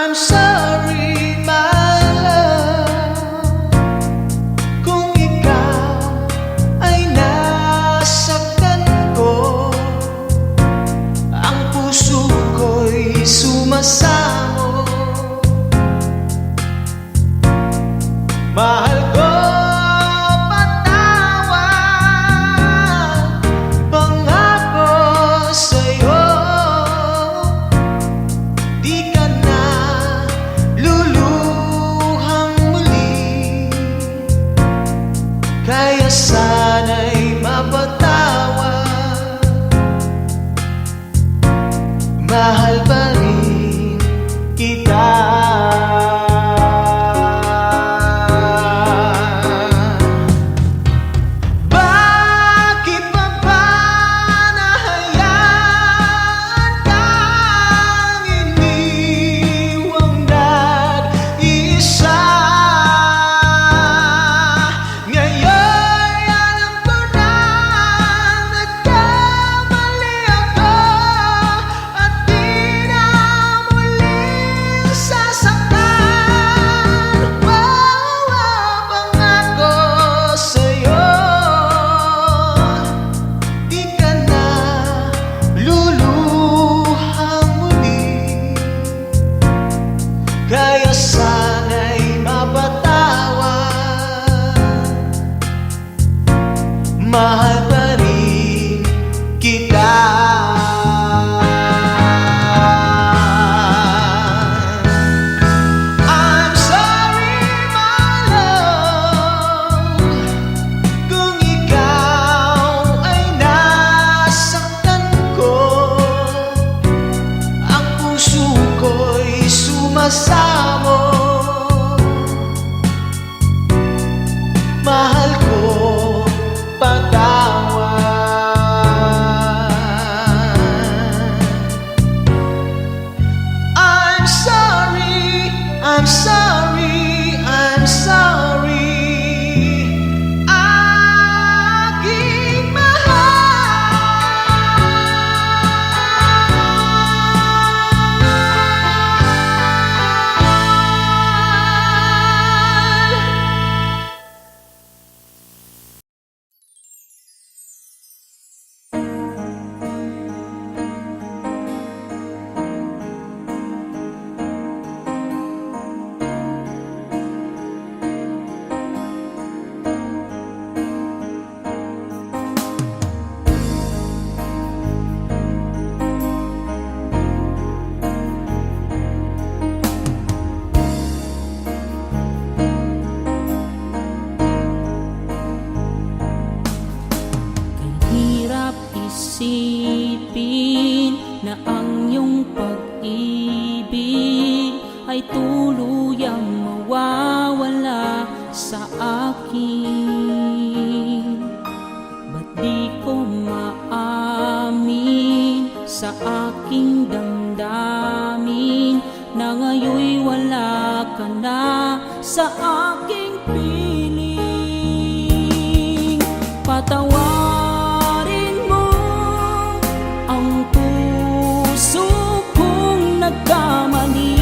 I'm sorry, my love, kung ikaw ay nasaktan ko. Ang puso ko'y sumasamo. Mahal ko, patawad, pangako sa'yo, di ka na luluhang muli. Kaya sana'y mapatawad, mahal pa rin kita. Kaya sana'y mapatawad, mahal pa rin kita. I'm sorry, my love, kung ikaw ay nasaktan ko. Ang puso ko'y sumasamo. Mahal ko, patawad. I'm sorry, I'm sorry, I'm sorry, aking isipin na ang iyong pag-ibig ay tuluyang mawawala sa akin. Ba't di ko maamin sa aking damdamin na ngayon'y wala ka na sa aking piling? Patawarin mo ang puso kong nagkamali,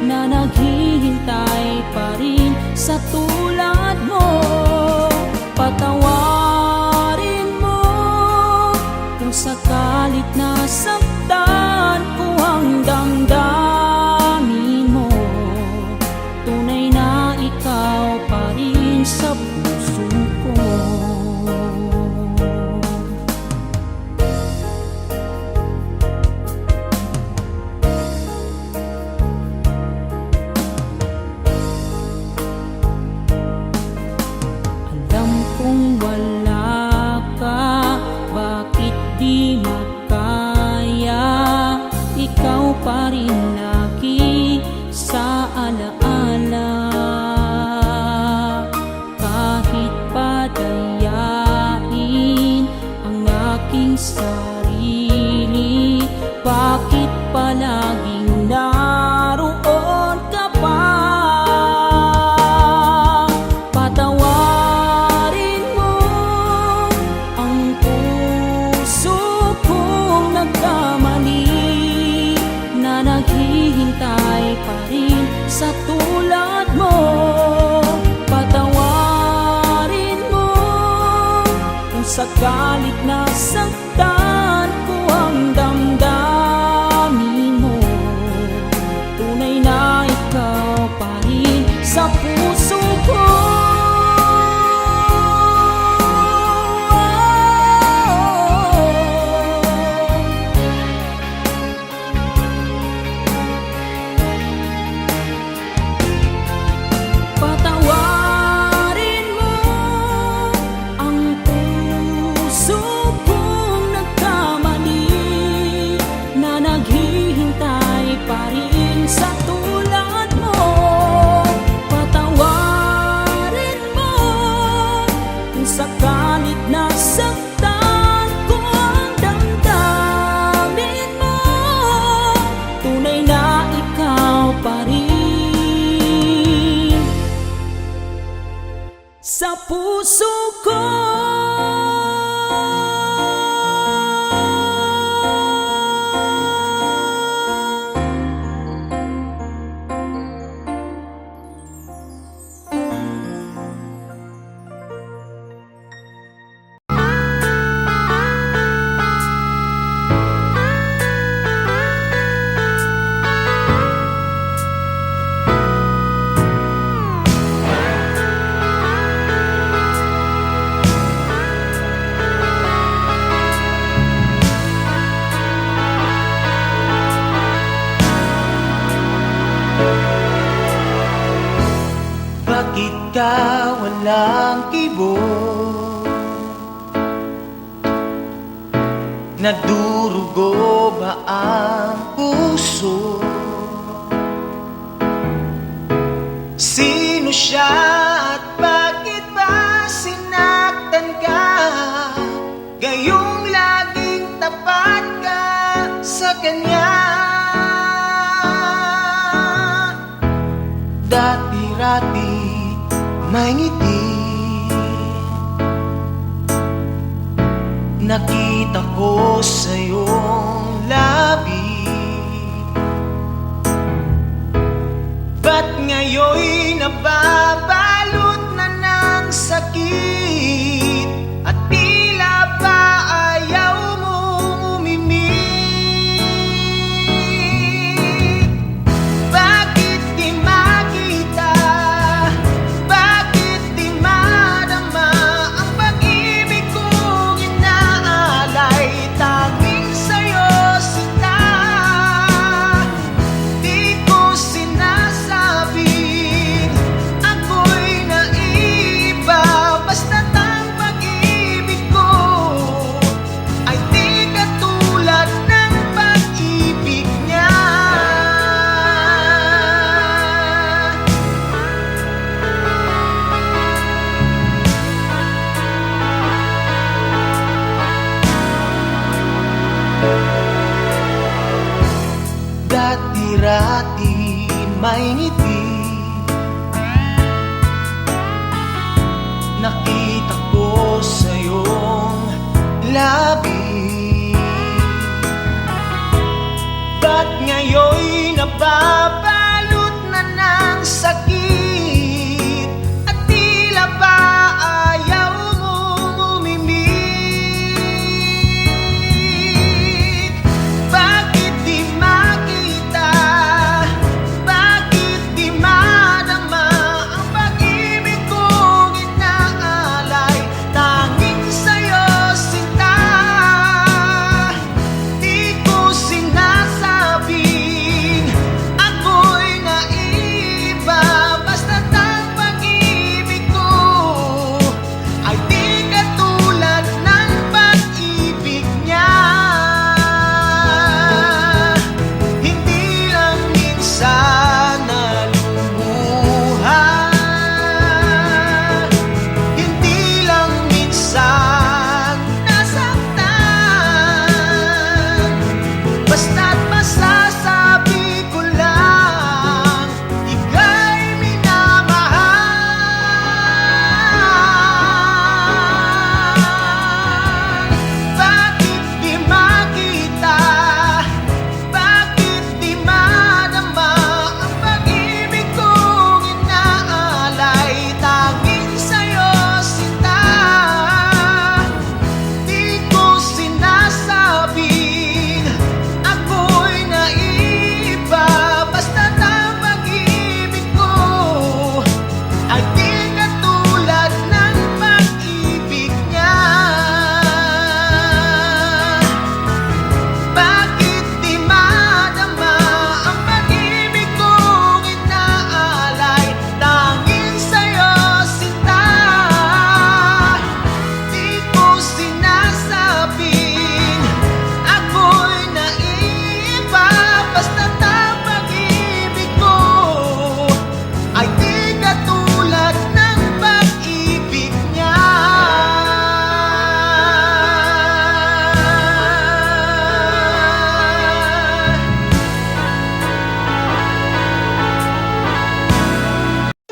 na naghihintay pa rin sa tulad mo. Patawarin mo kung sakalit nasaktan ko ang damdamin mo. Tunay na ikaw pa rin sa puso ko. Alam kong wala ka, bakit di makaya? Ikaw pa rin lagi sa alaala. Kahit padayain ang aking sarili, bakit palaging naroon ka pa? Patawarin mo ang puso kong nagkamali, na naghihintay sa tulad mo. Patawarin mo kung sakalit nasaktan ko ang damdamin mo. Tunay na ikaw pa rin sa puso ko. Patawarin mo ang puso kong nagkamali, na naghihintay pa rin sa tulad mo. Patawarin mo kung sakalit nasaktan ko ang damdamin mo. Tunay na ikaw pa rin sa puso ko. Bakit ka walang kibo? Nadurugo ba ang puso? Sino siya at bakit ba sinaktan ka? Gayong laging tapat ka sa kanya. Dati-rati may ngiti, nakita ko sa iyong labi. Ba't ngayon'y nababalot na ng sakit, at tila ba ayaw mong umimik? Bakit di makita? Bakit di madama ang pag-ibig kong inaalay? Tanging sa'yo sila, di ko sinasabing ako'y naiba. Basta't ang pag-ibig ko ay di katulad ng pag-ibig niya. Dati-rati may ngiti, nakita ko sa iyong labi. Ba't ngayon'y nababalot